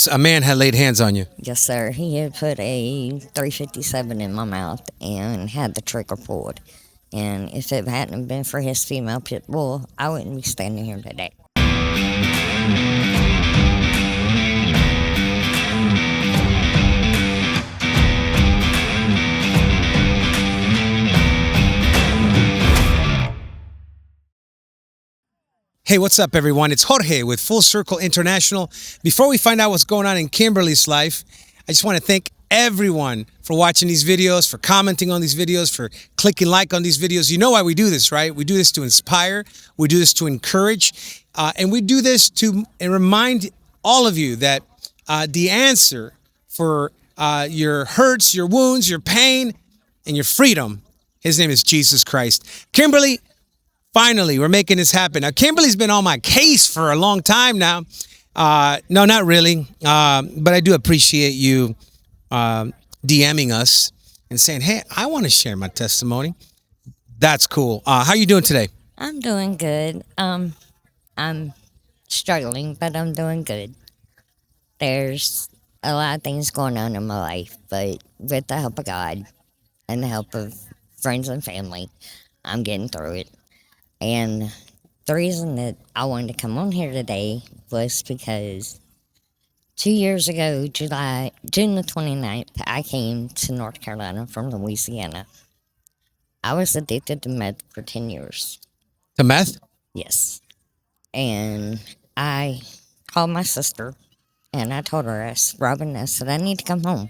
A man had laid hands on you. Yes, sir. He had put a 357 in my mouth and had the trigger pulled. And if it hadn't been for his female pit bull, I wouldn't be standing here today. Hey, what's up, everyone? It's Jorge with Full Circle International. Before we find out what's going on in Kimberly's life, I just want to thank everyone for watching these videos, for commenting on these videos, for clicking like on these videos. You know why we do this, right? We do this to inspire. We do this to encourage. And we do this to remind all of you that the answer for your hurts, your wounds, your pain, and your freedom, his name is Jesus Christ. Kimberly, finally, we're making this happen. Now, Kimberly's been on my case for a long time now. No, not really. But I do appreciate you DMing us and saying, hey, I want to share my testimony. That's cool. How you doing today? I'm doing good. I'm struggling, but I'm doing good. There's a lot of things going on in my life, but with the help of God and the help of friends and family, I'm getting through it. And the reason that I wanted to come on here today was because 2 years ago, June the 29th, I came to North Carolina from Louisiana. I was addicted to meth for 10 years. To meth? Yes. And I called my sister and I told her, Robin, I said, I need to come home.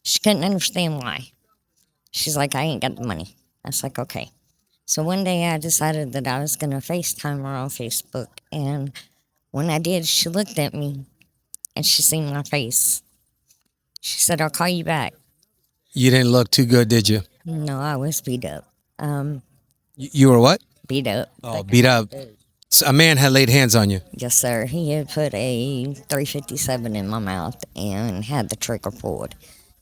She couldn't understand why. She's like, I ain't got the money. I was like, okay. So one day I decided that I was going to FaceTime her on Facebook. And when I did, she looked at me and she seen my face. She said, I'll call you back. You didn't look too good, did you? No, I was beat up. You were what? Beat up. Oh, beat up. So a man had laid hands on you. Yes, sir. He had put a 357 in my mouth and had the trigger pulled.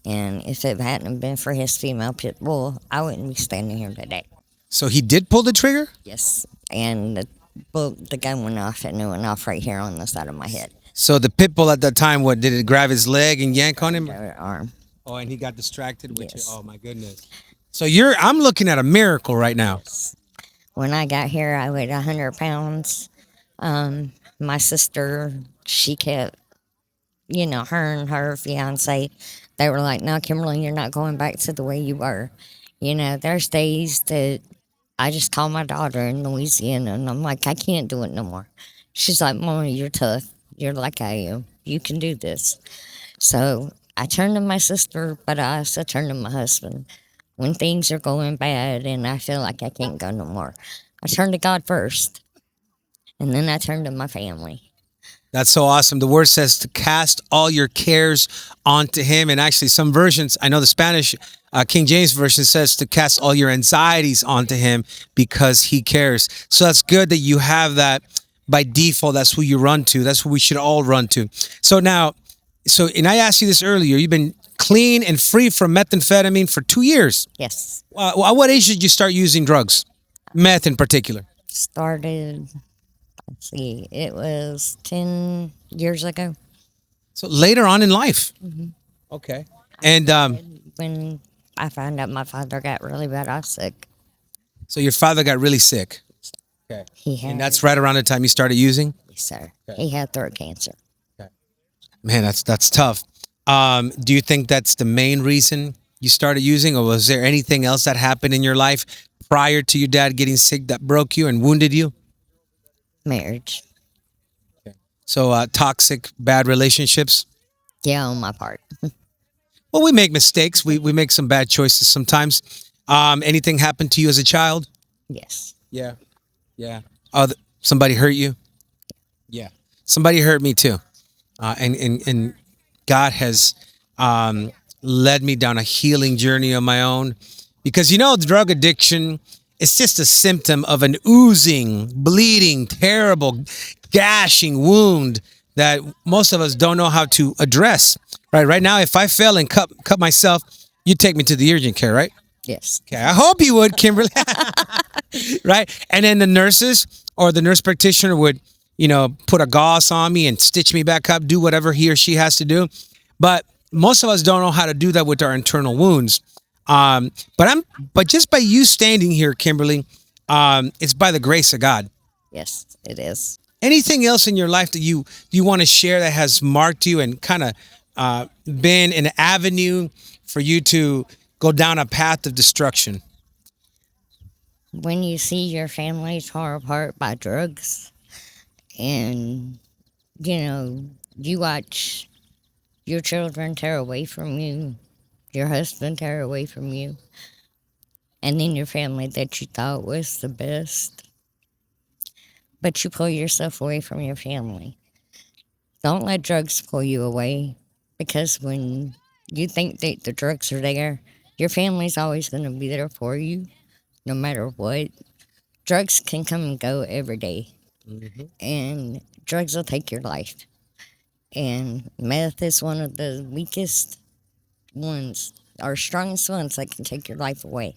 And if it hadn't been for his female pit bull, I wouldn't be standing here today. So he did pull the trigger? Yes. And the gun went off and it went off right here on the side of my head. So the pit bull at that time, what, did it grab his leg and yank on him? Arm. Oh, and he got distracted with Yes. you. Oh, my goodness. So I'm looking at a miracle right now. When I got here, I weighed 100 pounds. My sister, she kept, her and her fiance, they were like, no, Kimberly, you're not going back to the way you were. There's days that I just call my daughter in Louisiana and I'm like, I can't do it no more. She's like, Mama, you're tough. You're like I am. You can do this. So I turned to my sister, but I also turned to my husband. When things are going bad and I feel like I can't go no more, I turn to God first. And then I turn to my family. That's so awesome. The word says to cast all your cares onto him. And actually, some versions, I know the Spanish King James version says to cast all your anxieties onto him because he cares. So that's good that you have that by default. That's who you run to. That's who we should all run to. So now, and I asked you this earlier, you've been clean and free from methamphetamine for 2 years. Yes. At what age did you start using drugs? Meth in particular? Started, it was 10 years ago. So later on in life. Mm-hmm. Okay. And when I found out my father got really bad, I was sick. So your father got really sick. Okay. And that's right around the time you started using? Yes, sir. Okay. He had throat cancer. Okay. Man, that's tough. Do you think that's the main reason you started using, or was there anything else that happened in your life prior to your dad getting sick that broke you and wounded you? Marriage. Okay. So toxic, bad relationships? Yeah, on my part. Well, we make mistakes. We make some bad choices sometimes. Anything happened to you as a child? Yes. Yeah. Yeah. Oh, somebody hurt you? Yeah. Somebody hurt me too. And God has led me down a healing journey of my own. Because, drug addiction, it's just a symptom of an oozing, bleeding, terrible, gashing wound that most of us don't know how to address. Right now, if I fell and cut myself, you'd take me to the urgent care, right? Yes. Okay, I hope you would, Kimberly. Right? And then the nurses or the nurse practitioner would put a gauze on me and stitch me back up, do whatever he or she has to do. But most of us don't know how to do that with our internal wounds. Um, but just by you standing here, Kimberly, it's by the grace of God. Yes, it is. Anything else in your life that you want to share that has marked you and kind of been an avenue for you to go down a path of destruction? When you see your family torn apart by drugs, and you watch your children tear away from you, your husband tear away from you, and then your family that you thought was the best, but you pull yourself away from your family. Don't let drugs pull you away, because when you think that the drugs are there, your family's always going to be there for you no matter what. Drugs can come and go every day, and drugs will take your life. And meth is one of the weakest ones, or strongest ones that can take your life away.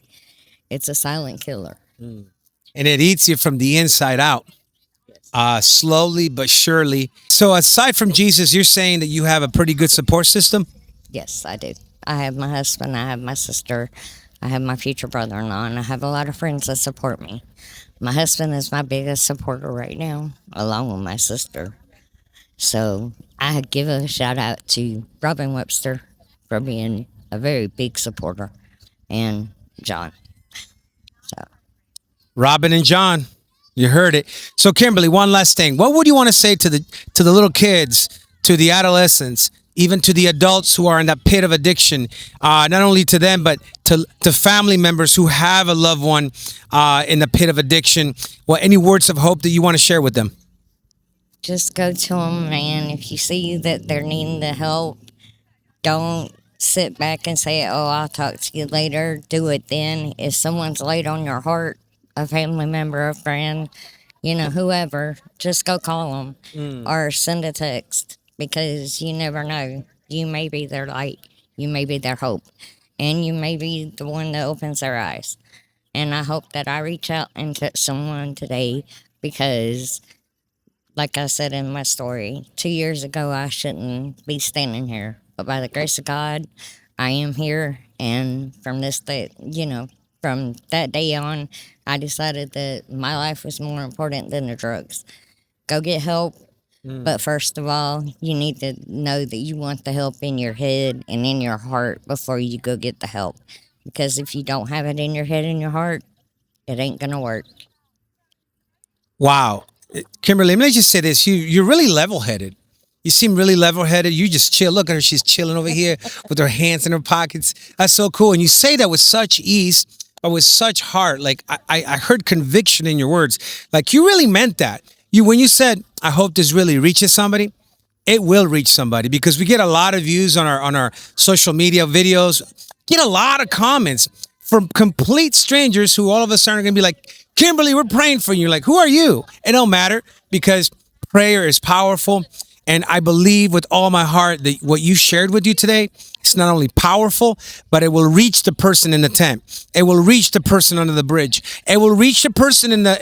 It's a silent killer. And it eats you from the inside out, slowly but surely. So, aside from Jesus, you're saying that you have a pretty good support system? Yes, I do. I have my husband, I have my sister, I have my future brother in law, and I have a lot of friends that support me. My husband is my biggest supporter right now, along with my sister. So I give a shout out to Robin Webster for being a very big supporter, and John. So Robin and John, you heard it. So, Kimberly, one last thing. What would you want to say to the little kids, to the adolescents, even to the adults who are in that pit of addiction? Not only to them, but to family members who have a loved one in the pit of addiction. Well, any words of hope that you want to share with them? just go to them, and if you see that they're needing the help, don't sit back and say, "Oh, I'll talk to you later." Do it then. If someone's laid on your heart, a family member, a friend, whoever, just go call them or send a text, because you never know. You may be their light, you may be their hope, and you may be the one that opens their eyes. And I hope that I reach out and touch someone today, because, like I said in my story, 2 years ago I shouldn't be standing here. But by the grace of God, I am here. And from this day, from that day on, I decided that my life was more important than the drugs. Go get help. But first of all, you need to know that you want the help in your head and in your heart before you go get the help. Because if you don't have it in your head and your heart, it ain't going to work. Wow. Kimberly, let me just say this. You're really level headed. You seem really level headed. You just chill. Look at her. She's chilling over here with her hands in her pockets. That's so cool. And you say that with such ease, but with such heart. Like I heard conviction in your words. Like you really meant that. When you said, I hope this really reaches somebody, it will reach somebody, because we get a lot of views on our social media videos, get a lot of comments from complete strangers who all of a sudden are going to be like, Kimberly, we're praying for you. Like, who are you? It don't matter, because prayer is powerful. And I believe with all my heart that what you shared with you today, it's not only powerful, but it will reach the person in the tent. It will reach the person under the bridge. It will reach the person in their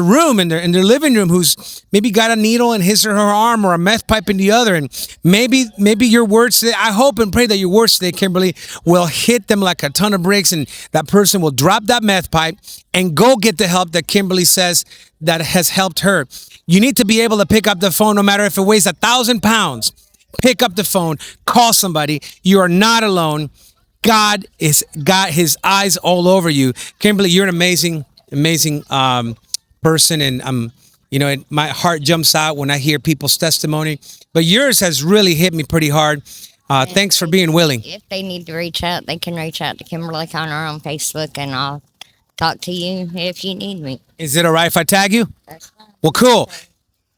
room, in their living room, who's maybe got a needle in his or her arm, or a meth pipe in the other. And maybe your words today, I hope and pray that your words today, Kimberly, will hit them like a ton of bricks, and that person will drop that meth pipe and go get the help that Kimberly says that has helped her. You need to be able to pick up the phone, no matter if it weighs 1,000 pounds. Pick up the phone, call somebody. You are not alone. God is got his eyes all over you. Kimberly, you're an amazing person, and my heart jumps out when I hear people's testimony. But yours has really hit me pretty hard. Thanks for being willing. If they need to reach out, they can reach out to Kimberly Conner on Facebook, and I'll talk to you if you need me. Is it all right if I tag you? That's fine. Well, cool.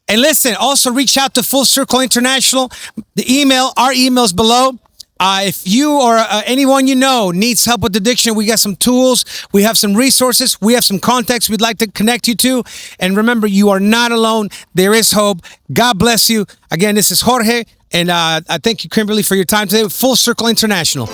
And listen, also reach out to Full Circle International. Our email's below. If you or anyone you know needs help with addiction, we got some tools. We have some resources. We have some contacts we'd like to connect you to. And remember, you are not alone. There is hope. God bless you. Again, this is Jorge. And I thank you, Kimberly, for your time today with Full Circle International.